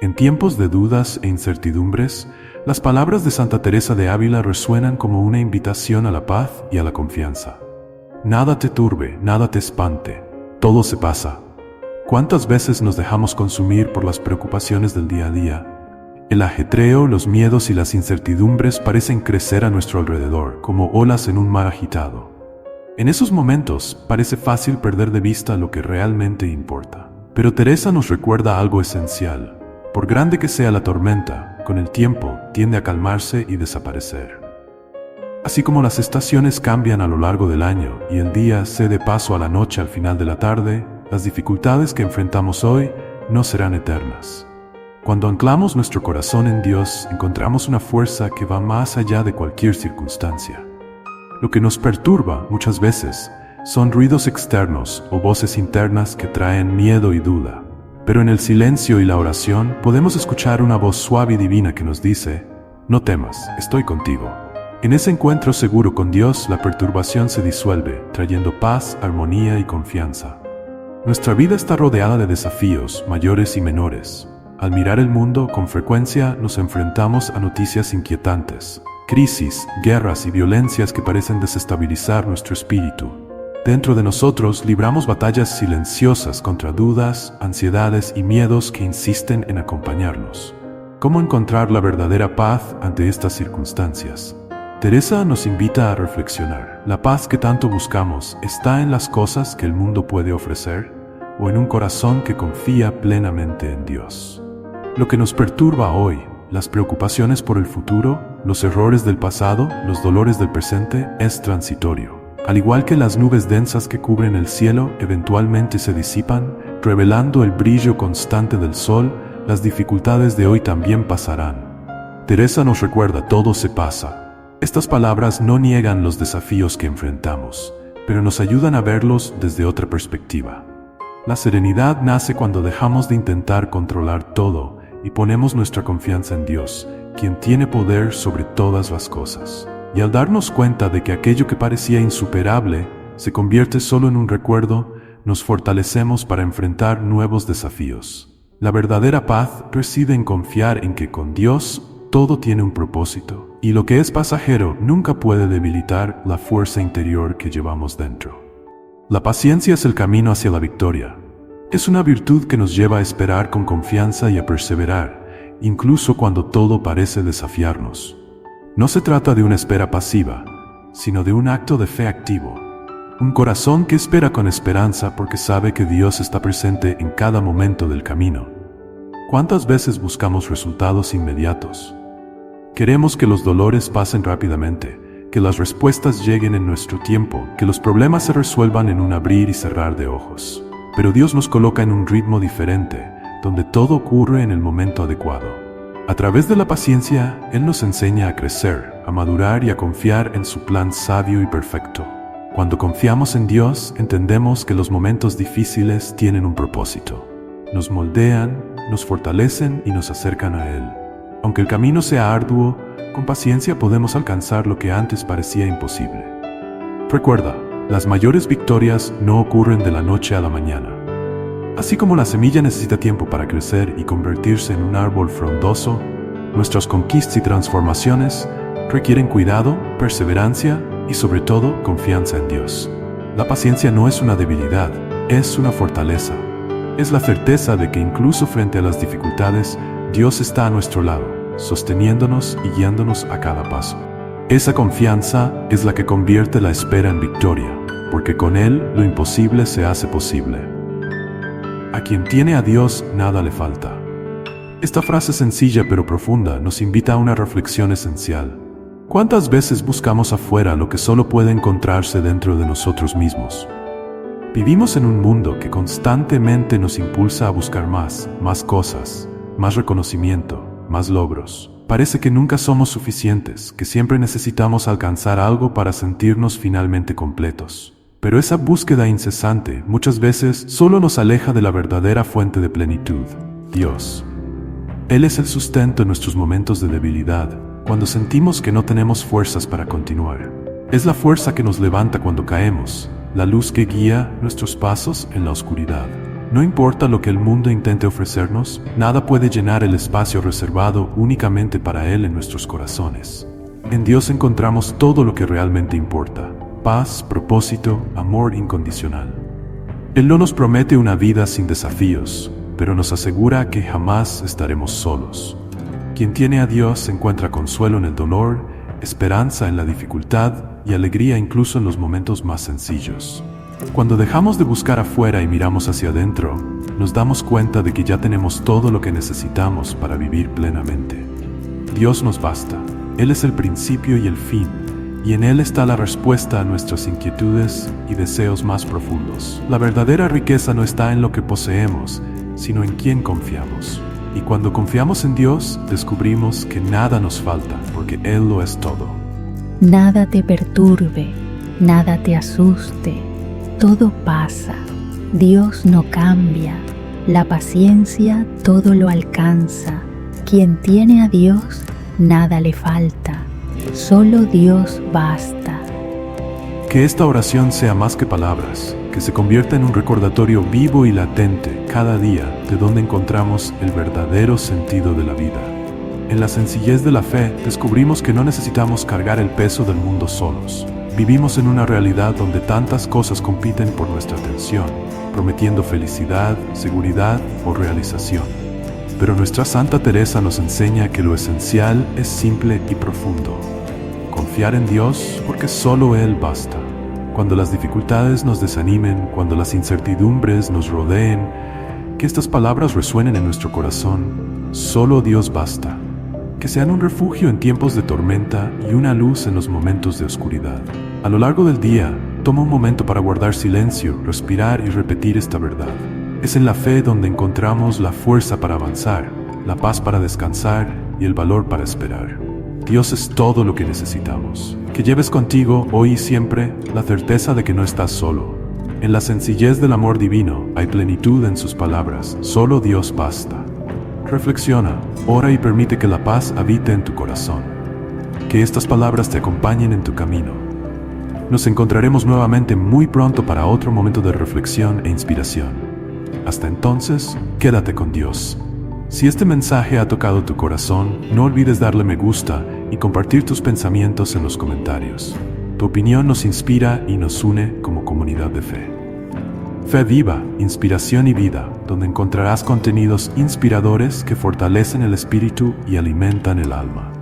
En tiempos de dudas e incertidumbres, las palabras de Santa Teresa de Ávila resuenan como una invitación a la paz y a la confianza. Nada te turbe, nada te espante, todo se pasa. ¿Cuántas veces nos dejamos consumir por las preocupaciones del día a día? El ajetreo, los miedos y las incertidumbres parecen crecer a nuestro alrededor, como olas en un mar agitado. En esos momentos parece fácil perder de vista lo que realmente importa. Pero Teresa nos recuerda algo esencial. Por grande que sea la tormenta, con el tiempo tiende a calmarse y desaparecer. Así como las estaciones cambian a lo largo del año y el día cede paso a la noche al final de la tarde, las dificultades que enfrentamos hoy no serán eternas. Cuando anclamos nuestro corazón en Dios, encontramos una fuerza que va más allá de cualquier circunstancia. Lo que nos perturba muchas veces son ruidos externos o voces internas que traen miedo y duda. Pero en el silencio y la oración podemos escuchar una voz suave y divina que nos dice: no temas, estoy contigo. En ese encuentro seguro con Dios, la perturbación se disuelve, trayendo paz, armonía y confianza. Nuestra vida está rodeada de desafíos, mayores y menores. Al mirar el mundo, con frecuencia nos enfrentamos a noticias inquietantes, crisis, guerras y violencias que parecen desestabilizar nuestro espíritu. Dentro de nosotros libramos batallas silenciosas contra dudas, ansiedades y miedos que insisten en acompañarnos. ¿Cómo encontrar la verdadera paz ante estas circunstancias? Teresa nos invita a reflexionar. ¿La paz que tanto buscamos está en las cosas que el mundo puede ofrecer o en un corazón que confía plenamente en Dios? Lo que nos perturba hoy, las preocupaciones por el futuro, los errores del pasado, los dolores del presente, es transitorio. Al igual que las nubes densas que cubren el cielo eventualmente se disipan, revelando el brillo constante del sol, las dificultades de hoy también pasarán. Teresa nos recuerda: todo se pasa. Estas palabras no niegan los desafíos que enfrentamos, pero nos ayudan a verlos desde otra perspectiva. La serenidad nace cuando dejamos de intentar controlar todo y ponemos nuestra confianza en Dios, quien tiene poder sobre todas las cosas. Y al darnos cuenta de que aquello que parecía insuperable se convierte solo en un recuerdo, nos fortalecemos para enfrentar nuevos desafíos. La verdadera paz reside en confiar en que con Dios todo tiene un propósito, y lo que es pasajero nunca puede debilitar la fuerza interior que llevamos dentro. La paciencia es el camino hacia la victoria. Es una virtud que nos lleva a esperar con confianza y a perseverar, incluso cuando todo parece desafiarnos. No se trata de una espera pasiva, sino de un acto de fe activo. Un corazón que espera con esperanza porque sabe que Dios está presente en cada momento del camino. ¿Cuántas veces buscamos resultados inmediatos? Queremos que los dolores pasen rápidamente, que las respuestas lleguen en nuestro tiempo, que los problemas se resuelvan en un abrir y cerrar de ojos. Pero Dios nos coloca en un ritmo diferente, donde todo ocurre en el momento adecuado. A través de la paciencia, Él nos enseña a crecer, a madurar y a confiar en su plan sabio y perfecto. Cuando confiamos en Dios, entendemos que los momentos difíciles tienen un propósito. Nos moldean, nos fortalecen y nos acercan a Él. Aunque el camino sea arduo, con paciencia podemos alcanzar lo que antes parecía imposible. Recuerda, las mayores victorias no ocurren de la noche a la mañana. Así como la semilla necesita tiempo para crecer y convertirse en un árbol frondoso, nuestras conquistas y transformaciones requieren cuidado, perseverancia y sobre todo confianza en Dios. La paciencia no es una debilidad, es una fortaleza. Es la certeza de que incluso frente a las dificultades, Dios está a nuestro lado, sosteniéndonos y guiándonos a cada paso. Esa confianza es la que convierte la espera en victoria, porque con Él lo imposible se hace posible. A quien tiene a Dios, nada le falta. Esta frase sencilla pero profunda nos invita a una reflexión esencial. ¿Cuántas veces buscamos afuera lo que solo puede encontrarse dentro de nosotros mismos? Vivimos en un mundo que constantemente nos impulsa a buscar más cosas, más reconocimiento, más logros. Parece que nunca somos suficientes, que siempre necesitamos alcanzar algo para sentirnos finalmente completos. Pero esa búsqueda incesante muchas veces solo nos aleja de la verdadera fuente de plenitud, Dios. Él es el sustento en nuestros momentos de debilidad, cuando sentimos que no tenemos fuerzas para continuar. Es la fuerza que nos levanta cuando caemos, la luz que guía nuestros pasos en la oscuridad. No importa lo que el mundo intente ofrecernos, nada puede llenar el espacio reservado únicamente para Él en nuestros corazones. En Dios encontramos todo lo que realmente importa: paz, propósito, amor incondicional. Él no nos promete una vida sin desafíos, pero nos asegura que jamás estaremos solos. Quien tiene a Dios encuentra consuelo en el dolor, esperanza en la dificultad y alegría incluso en los momentos más sencillos. Cuando dejamos de buscar afuera y miramos hacia adentro, nos damos cuenta de que ya tenemos todo lo que necesitamos para vivir plenamente. Dios nos basta. Él es el principio y el fin, y en Él está la respuesta a nuestras inquietudes y deseos más profundos. La verdadera riqueza no está en lo que poseemos, sino en quién confiamos. Y cuando confiamos en Dios, descubrimos que nada nos falta, porque Él lo es todo. Nada te perturbe, nada te asuste, todo pasa. Dios no cambia, la paciencia todo lo alcanza. Quien tiene a Dios, nada le falta, solo Dios basta. Que esta oración sea más que palabras, que se convierta en un recordatorio vivo y latente cada día de donde encontramos el verdadero sentido de la vida. En la sencillez de la fe descubrimos que no necesitamos cargar el peso del mundo solos. Vivimos en una realidad donde tantas cosas compiten por nuestra atención, prometiendo felicidad, seguridad o realización. Pero nuestra Santa Teresa nos enseña que lo esencial es simple y profundo. Confiar en Dios porque solo Él basta. Cuando las dificultades nos desanimen, cuando las incertidumbres nos rodeen, que estas palabras resuenen en nuestro corazón: solo Dios basta. Que sean un refugio en tiempos de tormenta y una luz en los momentos de oscuridad. A lo largo del día, toma un momento para guardar silencio, respirar y repetir esta verdad. Es en la fe donde encontramos la fuerza para avanzar, la paz para descansar y el valor para esperar. Dios es todo lo que necesitamos. Que lleves contigo, hoy y siempre, la certeza de que no estás solo. En la sencillez del amor divino hay plenitud en sus palabras: solo Dios basta. Reflexiona, ora y permite que la paz habite en tu corazón. Que estas palabras te acompañen en tu camino. Nos encontraremos nuevamente muy pronto para otro momento de reflexión e inspiración. Hasta entonces, quédate con Dios. Si este mensaje ha tocado tu corazón, no olvides darle me gusta y compartir tus pensamientos en los comentarios. Tu opinión nos inspira y nos une como comunidad de fe. Fe Viva, inspiración y vida, donde encontrarás contenidos inspiradores que fortalecen el espíritu y alimentan el alma.